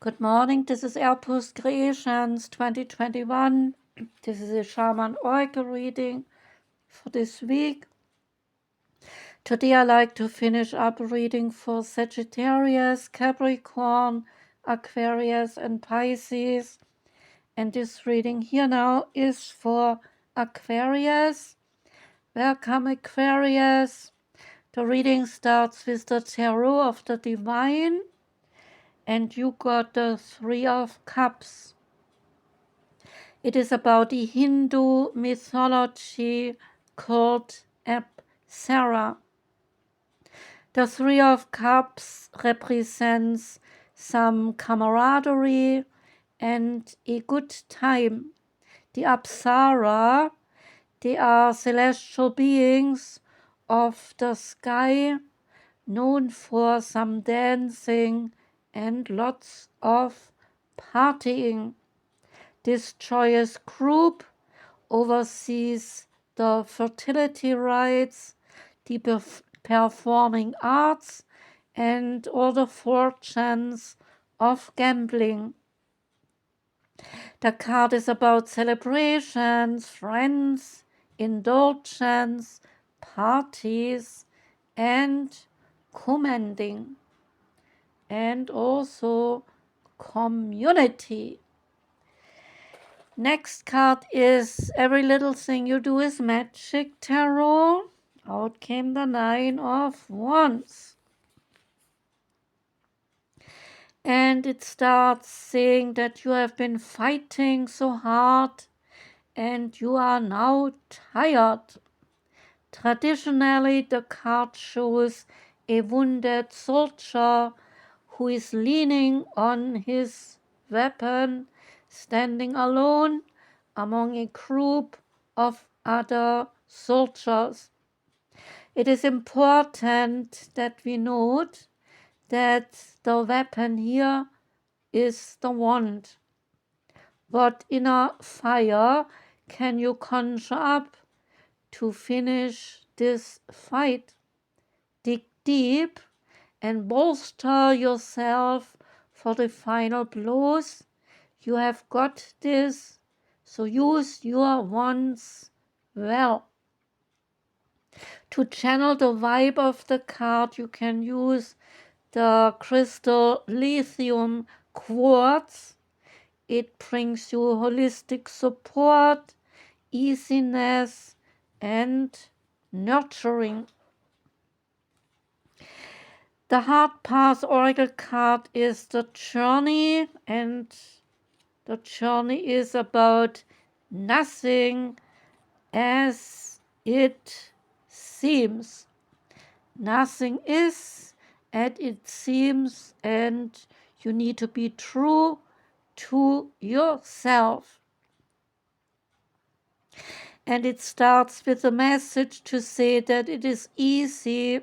Good morning, this is Airpost Creations 2021. This is a Shaman Oracle reading for this week. Today I like to finish up reading for Sagittarius, Capricorn, Aquarius and Pisces. And this reading here now is for Aquarius. Welcome Aquarius. The reading starts with the Tarot of the Divine. And you got the Three of Cups. It is about the Hindu mythology called Apsara. The Three of Cups represents some camaraderie and a good time. The Apsara, they are celestial beings of the sky, known for some dancing and lots of partying. This joyous group oversees the fertility rites, the performing arts, and all the fortunes of gambling. The card is about celebrations, friends, indulgence, parties, and commending, and also community. Next card is Every Little Thing You Do Is Magic Tarot. Out came the Nine of Wands. And it starts saying that you have been fighting so hard and you are now tired. Traditionally, the card shows a wounded soldier who is leaning on his weapon, standing alone among a group of other soldiers. It is important that we note that the weapon here is the wand. What inner fire can you conjure up to finish this fight? Dig deep and bolster yourself for the final blows. You have got this, so use your wands well. To channel the vibe of the card, you can use the crystal lithium quartz. It brings you holistic support, easiness, and nurturing. The Hard Path Oracle card is the journey, and the journey is about nothing as it seems. Nothing is as it seems, and you need to be true to yourself. And it starts with a message to say that it is easy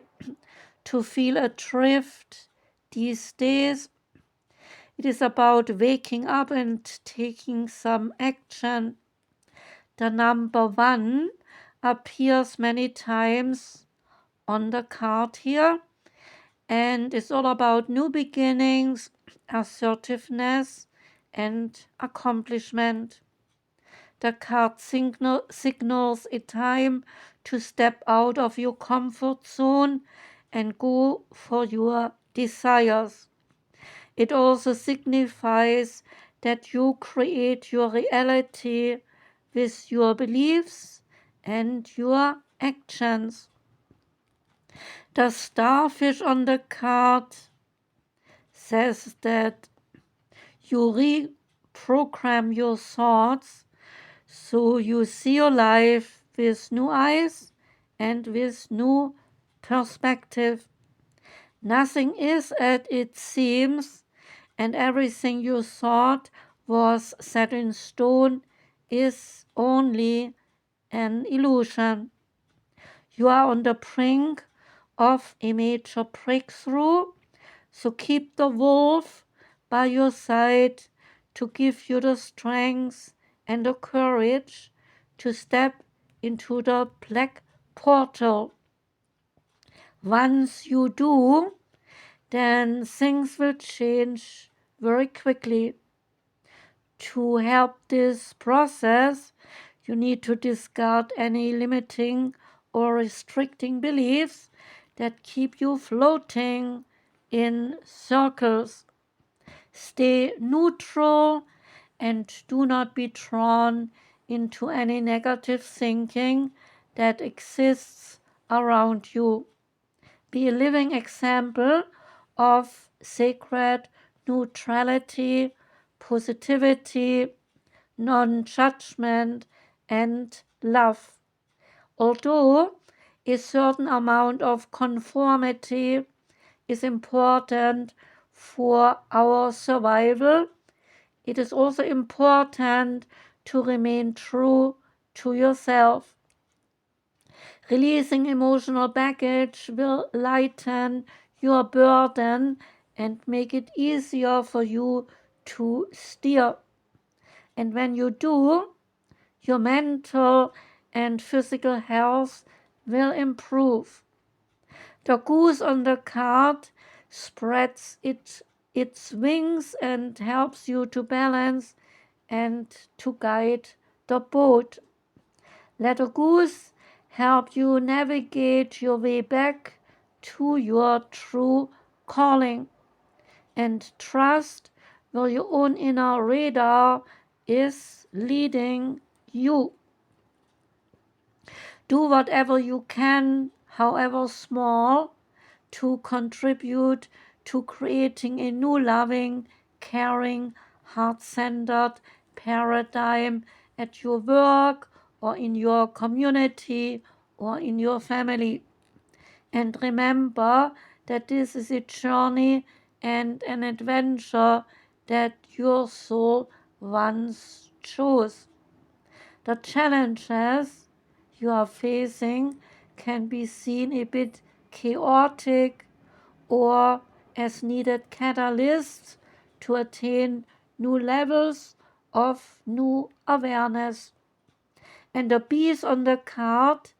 to feel adrift these days. It is about waking up and taking some action. The number 1 appears many times on the card here, and it's all about new beginnings, assertiveness, and accomplishment. The card signals a time to step out of your comfort zone and go for your desires. It also signifies that you create your reality with your beliefs and your actions. The starfish on the card says that you reprogram your thoughts so you see your life with new eyes and with new perspective. Nothing is as it seems, and everything you thought was set in stone is only an illusion. You are on the brink of a major breakthrough, so keep the wolf by your side to give you the strength and the courage to step into the black portal. Once you do, then things will change very quickly. To help this process, you need to discard any limiting or restricting beliefs that keep you floating in circles. Stay neutral and do not be drawn into any negative thinking that exists around you. Be a living example of sacred neutrality, positivity, non-judgment, and love. Although a certain amount of conformity is important for our survival, it is also important to remain true to yourself. Releasing emotional baggage will lighten your burden and make it easier for you to steer. And when you do, your mental and physical health will improve. The goose on the card spreads its wings and helps you to balance and to guide the boat. Let the goose help you navigate your way back to your true calling, and trust where your own inner radar is leading you. Do whatever you can, however small, to contribute to creating a new loving, caring, heart-centered paradigm at your work or in your community or in your family. And remember that this is a journey and an adventure that your soul once chose. The challenges you are facing can be seen a bit chaotic or as needed catalysts to attain new levels of new awareness. And the bees on the card,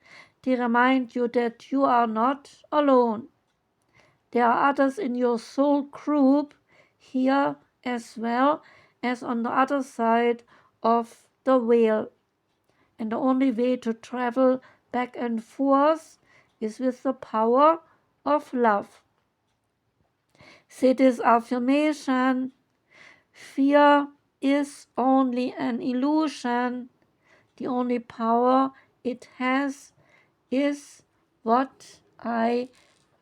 they remind you that you are not alone. There are others in your soul group here as well as on the other side of the veil. And the only way to travel back and forth is with the power of love. Say this affirmation: fear is only an illusion. The only power it has is what I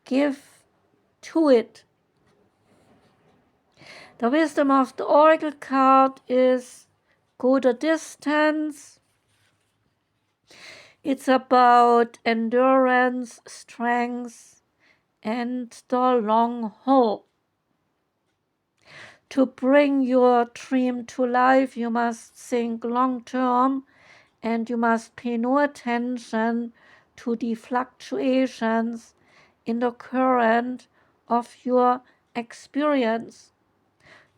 give to it. The wisdom of the oracle card is go the distance. It's about endurance, strength, and the long haul. To bring your dream to life, you must think long term and you must pay no attention to the fluctuations in the current of your experience.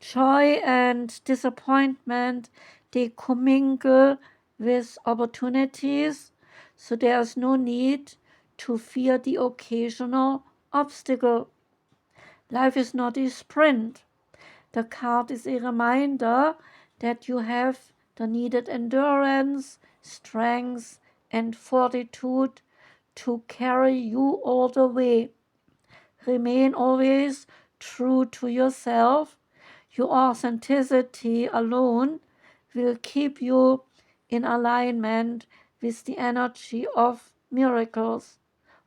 Joy and disappointment, they commingle with opportunities, so there's no need to fear the occasional obstacle. Life is not a sprint. The card is a reminder that you have the needed endurance, strength, and fortitude to carry you all the way. Remain always true to yourself. Your authenticity alone will keep you in alignment with the energy of miracles.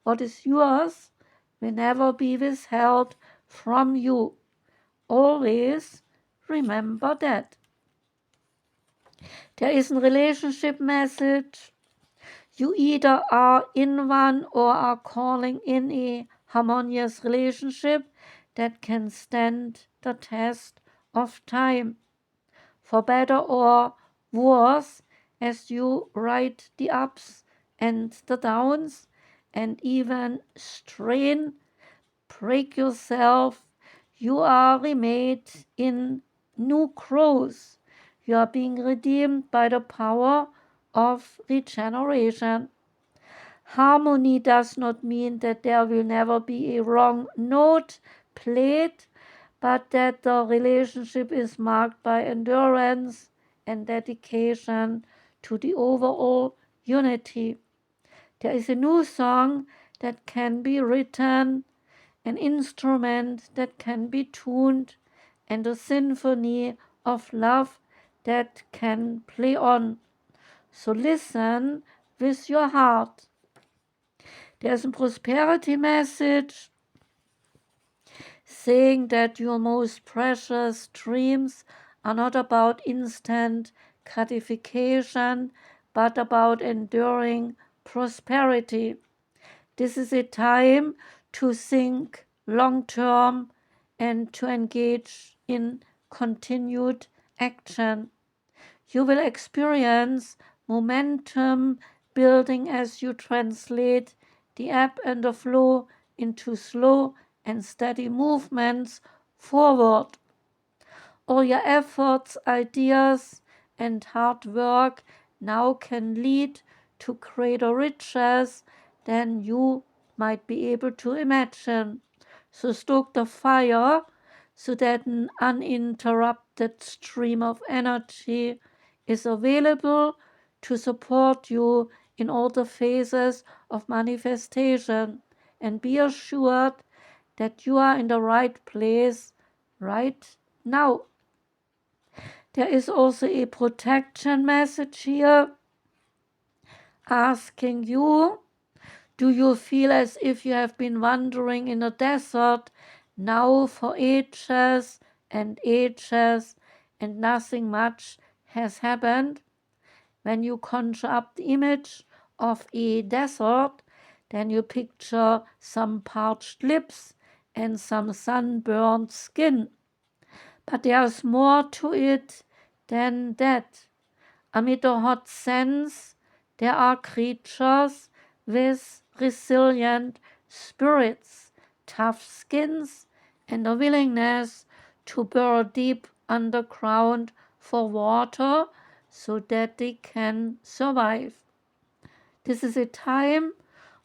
What is yours will never be withheld from you. Always remember that. There is a relationship message. You either are in one or are calling in a harmonious relationship that can stand the test of time. For better or worse, as you ride the ups and the downs and even strain, break yourself, you are remade in new growth. You are being redeemed by the power of regeneration. Harmony does not mean that there will never be a wrong note played, but that the relationship is marked by endurance and dedication to the overall unity. There is a new song that can be written, an instrument that can be tuned, and a symphony of love that can play on. So listen with your heart. There's a prosperity message saying that your most precious dreams are not about instant gratification, but about enduring prosperity. This is a time to think long term and to engage in continued action. You will experience momentum building as you translate the ebb and the flow into slow and steady movements forward. All your efforts, ideas, and hard work now can lead to greater riches than you might be able to imagine. So stoke the fire so that an uninterrupted stream of energy is available to support you in all the phases of manifestation, and be assured that you are in the right place right now. There is also a protection message here asking you, do you feel as if you have been wandering in a desert now for ages and ages and nothing much has happened? When you conjure up the image of a desert, then you picture some parched lips and some sunburned skin. But there's more to it than that. Amid the hot sands, there are creatures with resilient spirits, tough skins, and a willingness to burrow deep underground for water so that they can survive. This is a time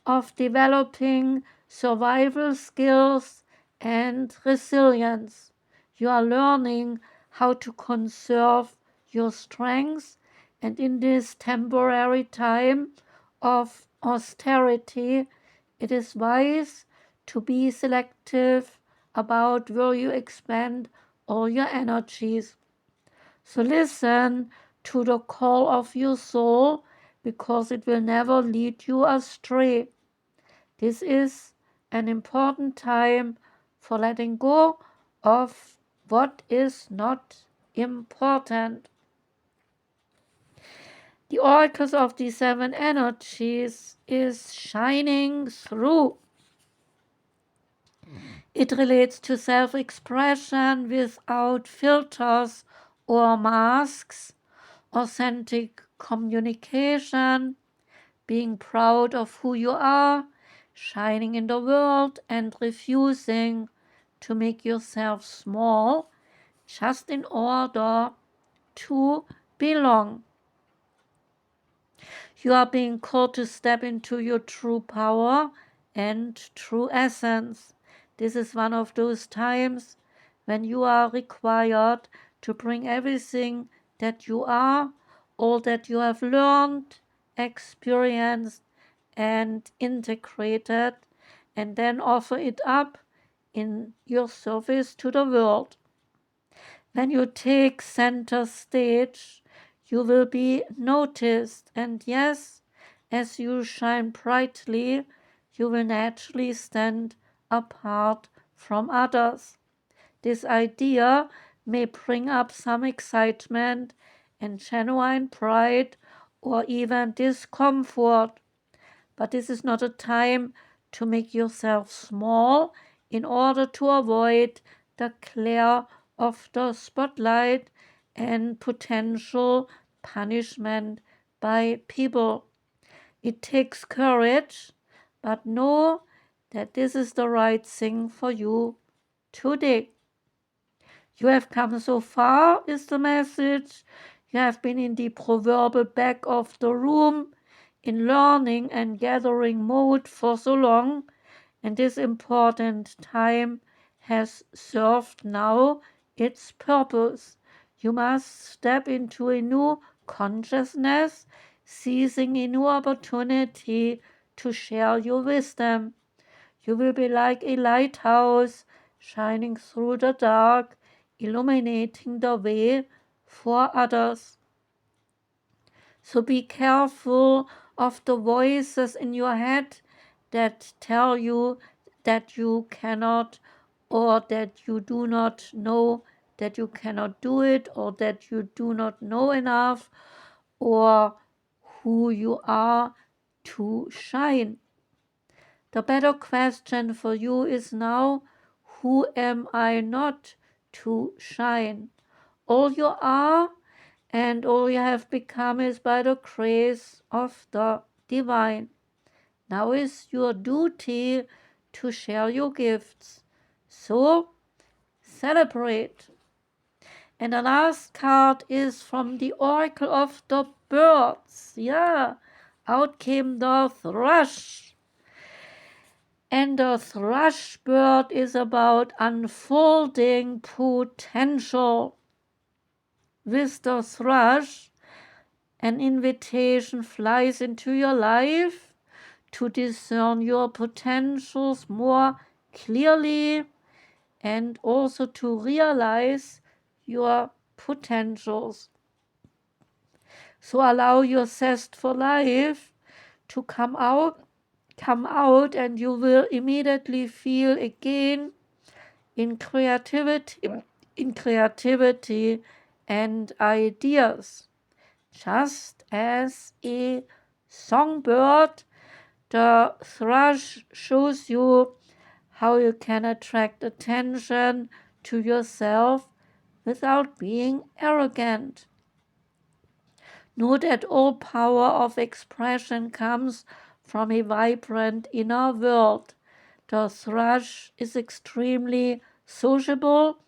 of developing survival skills and resilience. You are learning how to conserve your strengths, and in this temporary time of austerity, it is wise to be selective about where you expend all your energies. So listen to the call of your soul, because it will never lead you astray. This is an important time for letting go of what is not important. The oracles of the seven energies is shining through. It relates to self-expression without filters or masks, authentic communication, being proud of who you are, shining in the world, and refusing to make yourself small just in order to belong. You are being called to step into your true power and true essence. This is one of those times when you are required to bring everything that you are, all that you have learned, experienced, and integrated, and then offer it up in your service to the world. When you take center stage, you will be noticed, and yes, as you shine brightly, you will naturally stand apart from others. This idea may bring up some excitement and genuine pride or even discomfort, but this is not a time to make yourself small in order to avoid the glare of the spotlight and potential punishment by people. It takes courage, but know that this is the right thing for you today. You have come so far, is the message. You have been in the proverbial back of the room in learning and gathering mode for so long, and this important time has served now its purpose. You must step into a new consciousness, seizing a new opportunity to share your wisdom. You will be like a lighthouse shining through the dark, illuminating the way for others. So be careful of the voices in your head that tell you that you cannot, or that you do not know that you cannot do it, or that you do not know enough, or who you are to shine. The better question for you is now, who am I not to shine? All you are and all you have become is by the grace of the divine. Now is your duty to share your gifts. So celebrate. And the last card is from the Oracle of the Birds. Yeah, out came the thrush. And the thrush bird is about unfolding potential. With the thrush, an invitation flies into your life to discern your potentials more clearly and also to realize your potentials. So allow your zest for life to come out, and you will immediately feel again in creativity and ideas. Just as a songbird, the thrush shows you how you can attract attention to yourself without being arrogant. Know that all power of expression comes from a vibrant inner world. The thrush is extremely sociable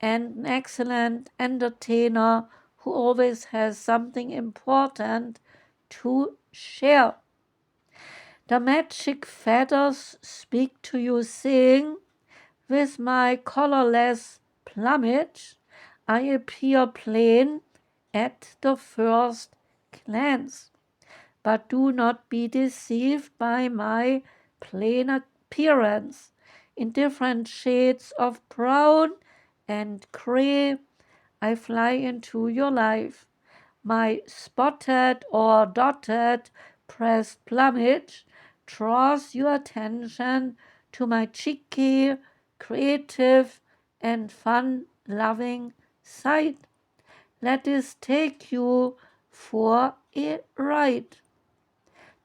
and an excellent entertainer who always has something important to share. The magic feathers speak to you, saying, with my colorless plumage, I appear plain at the first glance. But do not be deceived by my plain appearance. In different shades of brown and gray, I fly into your life. My spotted or dotted pressed plumage draws your attention to my cheeky, creative, and fun-loving side. Let this take you for a ride.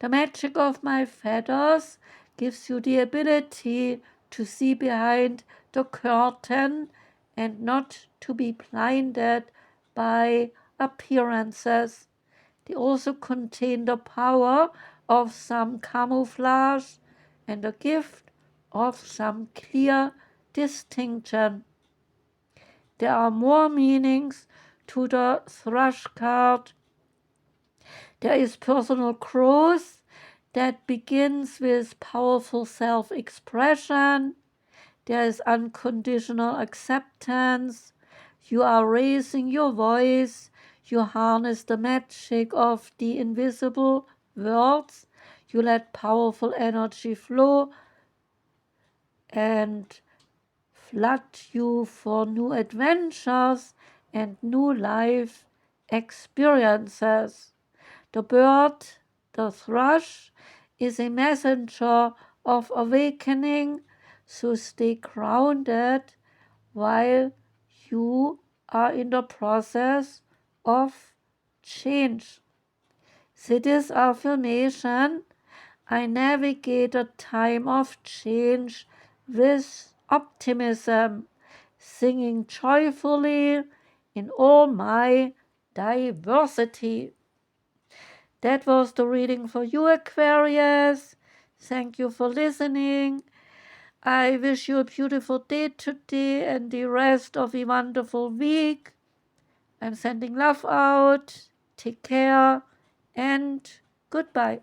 The magic of my feathers gives you the ability to see behind the curtain and not to be blinded by appearances. They also contain the power of some camouflage and the gift of some clear distinction. There are more meanings to the thrush card. There is personal growth that begins with powerful self-expression. There is unconditional acceptance. You are raising your voice. You harness the magic of the invisible worlds. You let powerful energy flow and flood you for new adventures and new life experiences. The bird, the thrush, is a messenger of awakening, so stay grounded while you are in the process of change. See this affirmation: I navigate a time of change with optimism, singing joyfully in all my diversity. That was the reading for you, Aquarius. Thank you for listening. I wish you a beautiful day today and the rest of a wonderful week. I'm sending love out. Take care and goodbye.